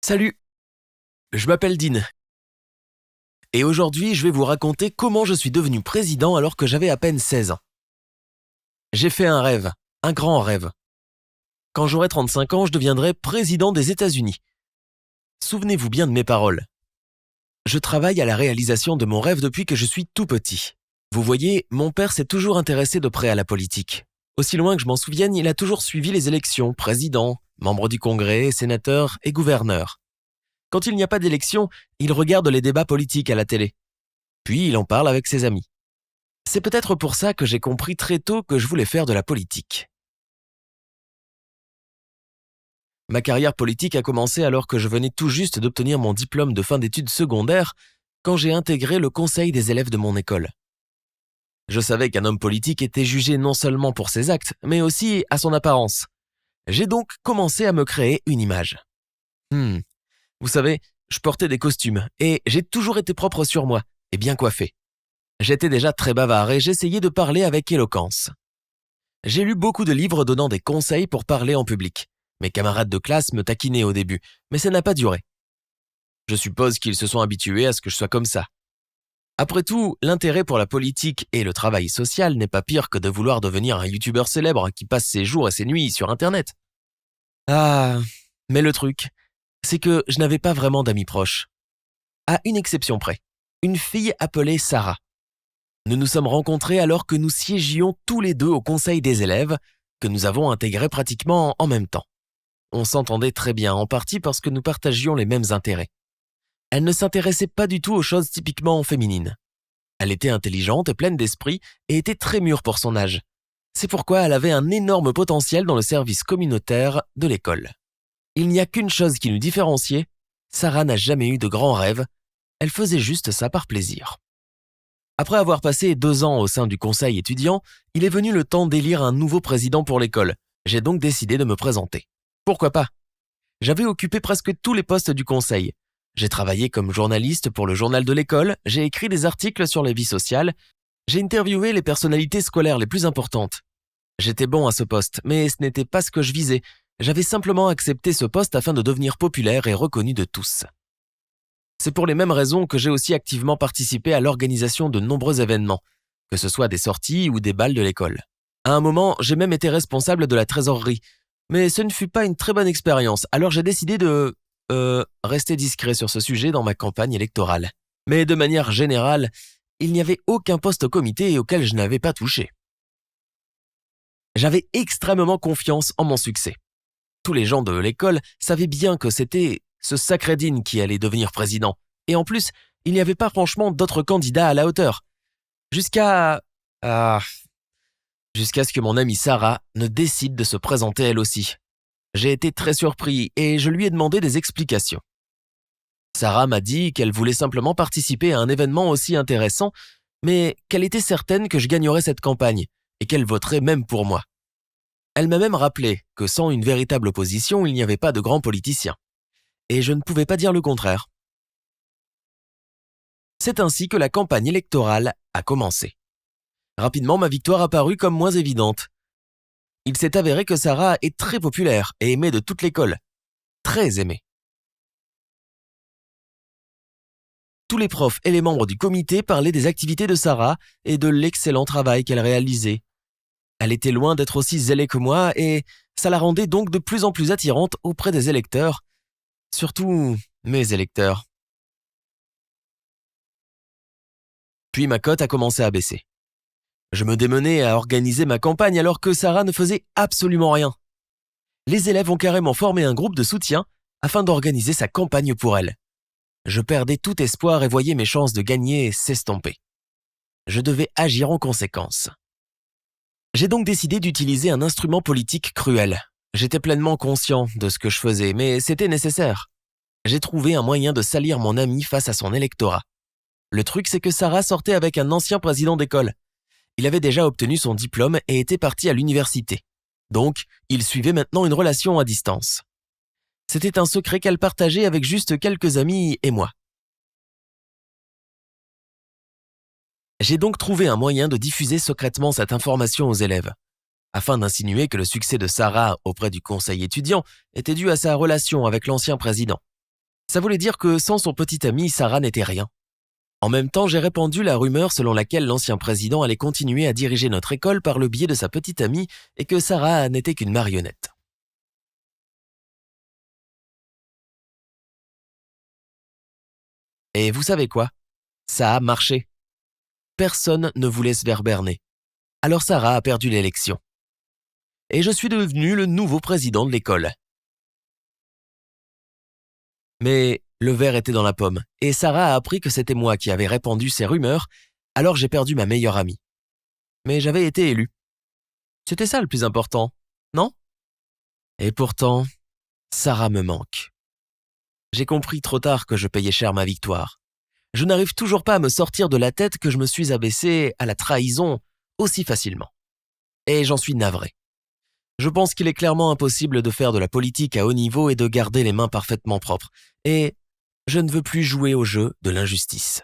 Salut, je m'appelle Dean. Et aujourd'hui, je vais vous raconter comment je suis devenu président alors que j'avais à peine 16 ans. J'ai fait un rêve, un grand rêve. Quand j'aurai 35 ans, je deviendrai président des États-Unis. Souvenez-vous bien de mes paroles. Je travaille à la réalisation de mon rêve depuis que je suis tout petit. Vous voyez, mon père s'est toujours intéressé de près à la politique. Aussi loin que je m'en souvienne, il a toujours suivi les élections, président, membre du Congrès, sénateur et gouverneur. Quand il n'y a pas d'élection, il regarde les débats politiques à la télé. Puis il en parle avec ses amis. C'est peut-être pour ça que j'ai compris très tôt que je voulais faire de la politique. Ma carrière politique a commencé alors que je venais tout juste d'obtenir mon diplôme de fin d'études secondaires quand j'ai intégré le conseil des élèves de mon école. Je savais qu'un homme politique était jugé non seulement pour ses actes, mais aussi à son apparence. J'ai donc commencé à me créer une image. Vous savez, je portais des costumes et j'ai toujours été propre sur moi et bien coiffé. J'étais déjà très bavard et j'essayais de parler avec éloquence. J'ai lu beaucoup de livres donnant des conseils pour parler en public. Mes camarades de classe me taquinaient au début, mais ça n'a pas duré. Je suppose qu'ils se sont habitués à ce que je sois comme ça. Après tout, l'intérêt pour la politique et le travail social n'est pas pire que de vouloir devenir un youtubeur célèbre qui passe ses jours et ses nuits sur Internet. Ah, mais le truc, c'est que je n'avais pas vraiment d'amis proches. À une exception près, une fille appelée Sarah. Nous nous sommes rencontrés alors que nous siégions tous les deux au conseil des élèves, que nous avons intégré pratiquement en même temps. On s'entendait très bien, en partie parce que nous partagions les mêmes intérêts. Elle ne s'intéressait pas du tout aux choses typiquement féminines. Elle était intelligente et pleine d'esprit et était très mûre pour son âge. C'est pourquoi elle avait un énorme potentiel dans le service communautaire de l'école. Il n'y a qu'une chose qui nous différenciait, Sarah n'a jamais eu de grands rêves, elle faisait juste ça par plaisir. Après avoir passé 2 ans au sein du conseil étudiant, il est venu le temps d'élire un nouveau président pour l'école. J'ai donc décidé de me présenter. Pourquoi pas? J'avais occupé presque tous les postes du conseil. J'ai travaillé comme journaliste pour le journal de l'école, j'ai écrit des articles sur les vies sociales, j'ai interviewé les personnalités scolaires les plus importantes. J'étais bon à ce poste, mais ce n'était pas ce que je visais. J'avais simplement accepté ce poste afin de devenir populaire et reconnu de tous. C'est pour les mêmes raisons que j'ai aussi activement participé à l'organisation de nombreux événements, que ce soit des sorties ou des bals de l'école. À un moment, j'ai même été responsable de la trésorerie, mais ce ne fut pas une très bonne expérience, alors j'ai décidé de rester discret sur ce sujet dans ma campagne électorale. Mais de manière générale, il n'y avait aucun poste au comité auquel je n'avais pas touché. J'avais extrêmement confiance en mon succès. Tous les gens de l'école savaient bien que c'était ce sacré Dean qui allait devenir président. Et en plus, il n'y avait pas franchement d'autres candidats à la hauteur. Jusqu'à ce que mon amie Sarah ne décide de se présenter elle aussi. J'ai été très surpris et je lui ai demandé des explications. Sarah m'a dit qu'elle voulait simplement participer à un événement aussi intéressant, mais qu'elle était certaine que je gagnerais cette campagne et qu'elle voterait même pour moi. Elle m'a même rappelé que sans une véritable opposition, il n'y avait pas de grands politiciens. Et je ne pouvais pas dire le contraire. C'est ainsi que la campagne électorale a commencé. Rapidement, ma victoire apparut comme moins évidente. Il s'est avéré que Sarah est très populaire et aimée de toute l'école. Très aimée. Tous les profs et les membres du comité parlaient des activités de Sarah et de l'excellent travail qu'elle réalisait. Elle était loin d'être aussi zélée que moi et ça la rendait donc de plus en plus attirante auprès des électeurs, surtout mes électeurs. Puis ma cote a commencé à baisser. Je me démenais à organiser ma campagne alors que Sarah ne faisait absolument rien. Les élèves ont carrément formé un groupe de soutien afin d'organiser sa campagne pour elle. Je perdais tout espoir et voyais mes chances de gagner s'estomper. Je devais agir en conséquence. J'ai donc décidé d'utiliser un instrument politique cruel. J'étais pleinement conscient de ce que je faisais, mais c'était nécessaire. J'ai trouvé un moyen de salir mon ami face à son électorat. Le truc, c'est que Sarah sortait avec un ancien président d'école. Il avait déjà obtenu son diplôme et était parti à l'université. Donc, il suivait maintenant une relation à distance. C'était un secret qu'elle partageait avec juste quelques amis et moi. J'ai donc trouvé un moyen de diffuser secrètement cette information aux élèves, afin d'insinuer que le succès de Sarah auprès du conseil étudiant était dû à sa relation avec l'ancien président. Ça voulait dire que sans son petit ami, Sarah n'était rien. En même temps, j'ai répandu la rumeur selon laquelle l'ancien président allait continuer à diriger notre école par le biais de sa petite amie et que Sarah n'était qu'une marionnette. Et vous savez quoi? Ça a marché. Personne ne voulait se faire berner. Alors Sarah a perdu l'élection. Et je suis devenu le nouveau président de l'école. Mais le verre était dans la pomme, et Sarah a appris que c'était moi qui avais répandu ces rumeurs, alors j'ai perdu ma meilleure amie. Mais j'avais été élu. C'était ça le plus important, non? Et pourtant, Sarah me manque. J'ai compris trop tard que je payais cher ma victoire. Je n'arrive toujours pas à me sortir de la tête que je me suis abaissé à la trahison aussi facilement. Et j'en suis navré. Je pense qu'il est clairement impossible de faire de la politique à haut niveau et de garder les mains parfaitement propres. Et je ne veux plus jouer au jeu de l'injustice.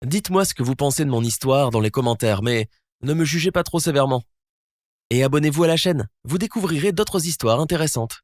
Dites-moi ce que vous pensez de mon histoire dans les commentaires, mais ne me jugez pas trop sévèrement. Et abonnez-vous à la chaîne, vous découvrirez d'autres histoires intéressantes.